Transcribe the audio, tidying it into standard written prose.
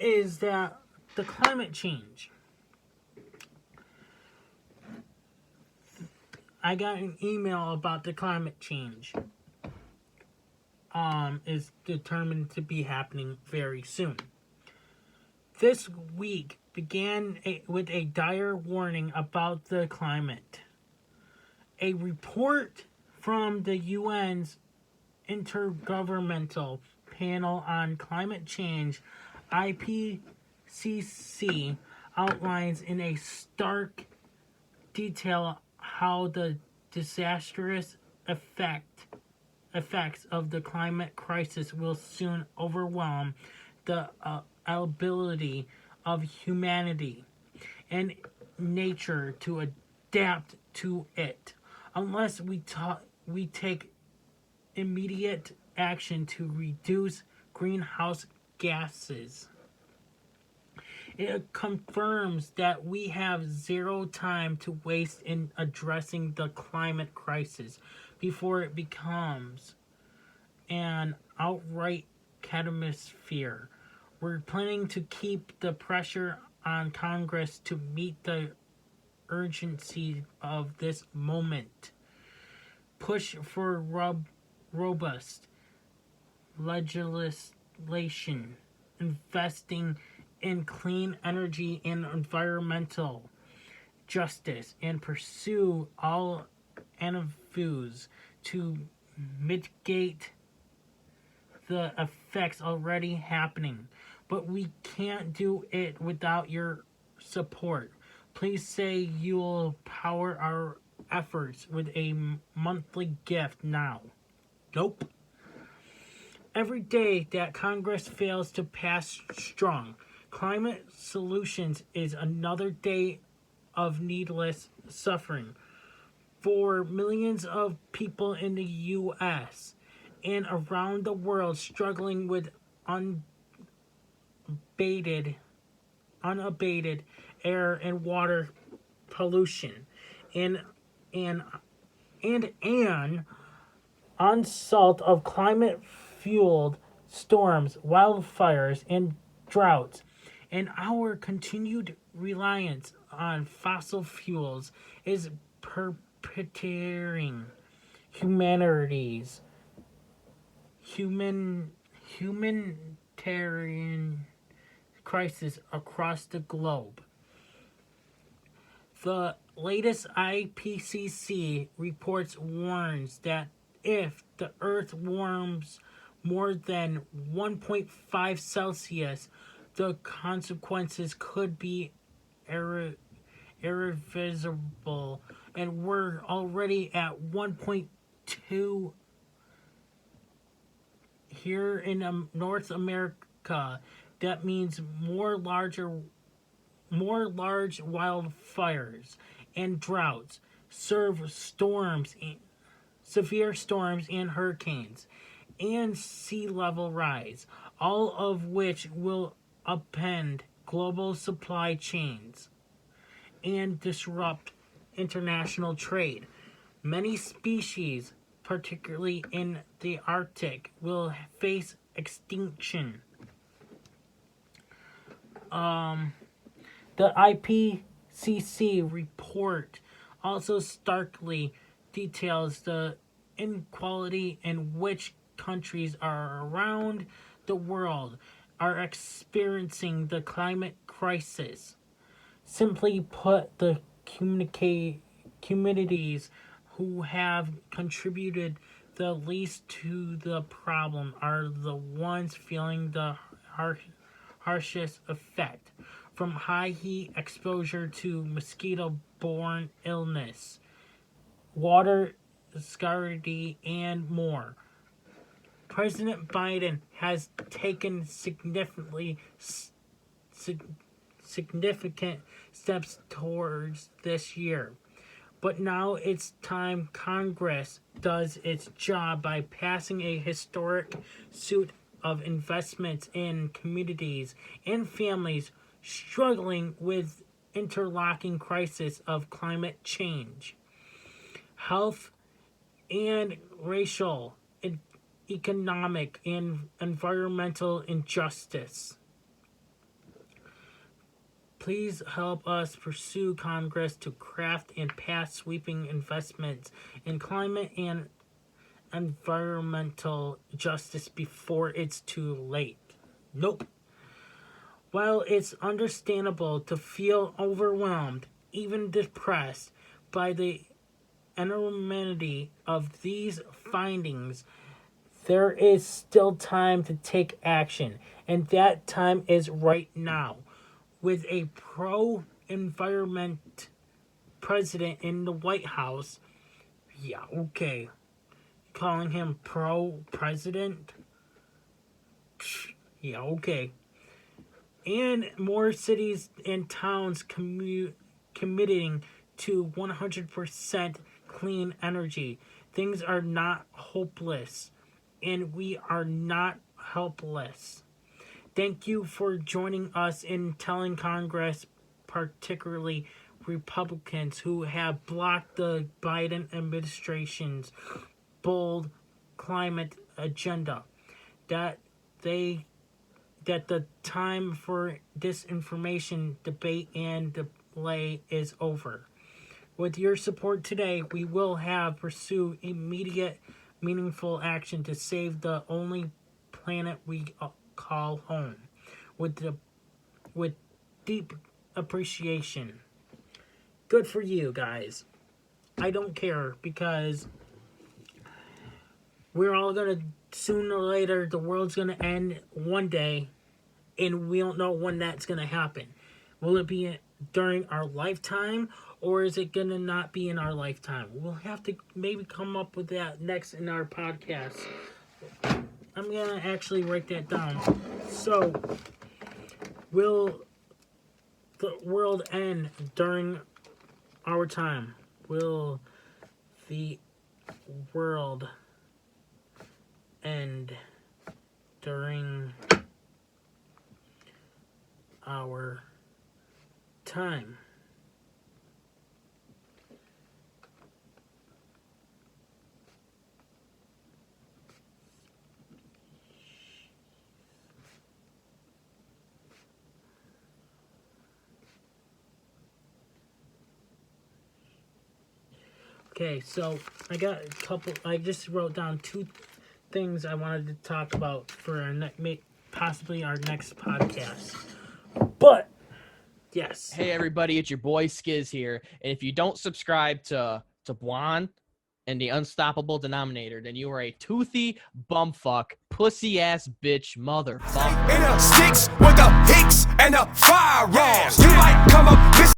is that the climate change. I got an email about the climate change. Is determined to be happening very soon. This week began with a dire warning about the climate. A report from the UN's Intergovernmental Panel on Climate Change, IPCC, outlines in a stark detail how the disastrous effects of the climate crisis will soon overwhelm the ability of humanity and nature to adapt to it unless we take immediate action to reduce greenhouse gases. It confirms that we have zero time to waste in addressing the climate crisis before it becomes an outright catastrophe. We're planning to keep the pressure on Congress to meet the urgency of this moment. Push for robust legislation, investing in clean energy and environmental justice, and pursue all avenues to mitigate the effects already happening. But we can't do it without your support. Please say you'll power our efforts with a monthly gift now. Nope. Every day that Congress fails to pass strong climate solutions is another day of needless suffering for millions of people in the U.S. and around the world struggling with unabated air and water pollution and an onslaught of climate-fueled storms, wildfires, and droughts. And our continued reliance on fossil fuels is perpetuating humanitarian crisis across the globe. The latest IPCC reports warns that if the Earth warms more than 1.5 Celsius, the consequences could be irreversible, and we're already at 1.2 here in North America. That means more large wildfires and droughts, severe storms and hurricanes, and sea level rise, all of which will upend global supply chains and disrupt international trade. Many species, particularly in the Arctic, will face extinction. The IPCC report also starkly details the inequality in which countries around the world are experiencing the climate crisis. Simply put, the communities who have contributed the least to the problem are the ones feeling the harshest effect, from high heat exposure to mosquito-borne illness, water scarcity, and more. President Biden has taken significant steps towards this year. But now it's time Congress does its job by passing a historic suite of investments in communities and families struggling with interlocking crisis of climate change, health, and racial, economic, and environmental injustice. Please help us pursue Congress to craft and pass sweeping investments in climate and environmental justice before it's too late. Nope. While it's understandable to feel overwhelmed, even depressed, by the enormity of these findings, there is still time to take action, and that time is right now. With a pro-environment president in the White House, yeah, okay, calling him pro-president, yeah, okay, and more cities and towns committing to 100% clean energy. Things are not hopeless, and we are not helpless. Thank you for joining us in telling Congress, particularly Republicans who have blocked the Biden administration's bold climate agenda, that the time for disinformation, debate, and delay is over. With your support today, we will pursue immediate, meaningful action to save the only planet we call home. With deep appreciation. Good for you guys. I don't care, because we're all gonna, sooner or later, the world's gonna end one day, and we don't know when that's gonna happen. Will it be during our lifetime, or is it gonna not be in our lifetime? We'll have to maybe come up with that next in our podcast. I'm gonna actually write that down. So, will the world end during our time? Will the world end during our time? Okay, so I just wrote down 2 things I wanted to talk about for our possibly our next podcast. But, yes. Hey everybody, it's your boy Skiz here. And if you don't subscribe to Blonde and the Unstoppable Denominator, then you are a toothy bumfuck, pussy ass bitch motherfucker. In the sticks with the hicks and the firearms.